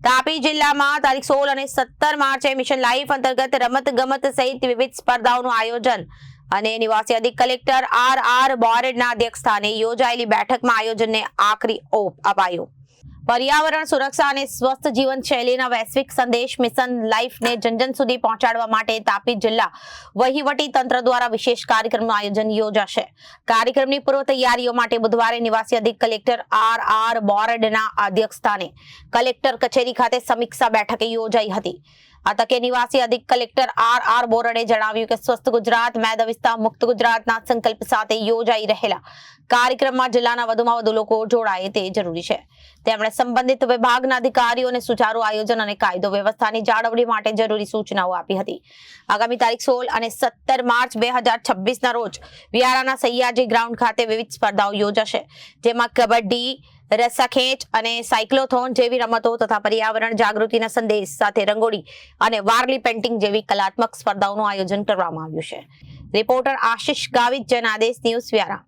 તાપી જિલ્લામાં તારીખ 16 અને 17 માર્ચે મિશન લાઈફ અંતર્ગત રમત ગમત સહિત વિવિધ સ્પર્ધાઓનું આયોજન અને નિવાસી અધિક કલેક્ટર આર બોરડના અધ્યક્ષસ્થાને યોજાયેલી બેઠકમાં આયોજનને આખરી ઓપ અપાયો। पर्यावरण सुरक्षा અને સ્વસ્થ જીવન શૈલીના વૈશ્વિક સંદેશ મિશન લાઈફને જનજન સુધી પહોંચાડવા માટે તાપી જિલ્લા વહીવટી તંત્ર દ્વારા વિશેષ કાર્યક્રમનું આયોજન યોજાશે। કાર્યક્રમની પૂર્વ તૈયારીઓ માટે બુધવારે નિવાસી અધિક કલેક્ટર આર બોરડના અધ્યક્ષસ્થાને કલેક્ટર કચેરી ખાતે સમીક્ષા બેઠક યોજાઈ હતી। આ તકે નિવાસી અધિક કલેક્ટર આર બોરડે જણાવ્યું કે સ્વસ્થ ગુજરાત મેદવિસ્તા મુક્ત ગુજરાતના સંકલ્પ સાથે યોજાઈ રહેલા કાર્યક્રમમાં જિલ્લાના વધુમાં વધુ લોકો જોડાય તે જરૂરી છે। તેમણે સંબંધિત વિભાગના અધિકારીઓને સુચારુ આયોજન અને કાયદો વ્યવસ્થાની જાળવણી માટે જરૂરી સૂચનાઓ આપી હતી। આગામી તારીખ 16 અને 17 માર્ચ 2026ના રોજ વિયારાના સૈયાજી ગ્રાઉન્ડ ખાતે વિવિધ સ્પર્ધાઓ યોજાશે, જેમાં કબડ્ડી, રસ્સાખેંચ અને સાયક્લોથોન જેવી રમતો તથા પર્યાવરણ જાગૃતિના સંદેશ સાથે રંગોળી અને વારલી પેઇન્ટિંગ જેવી કલાત્મક સ્પર્ધાઓનું આયોજન કરવામાં આવ્યું છે। Reporter Ashish Gavit, Janadesh news, વિયારા।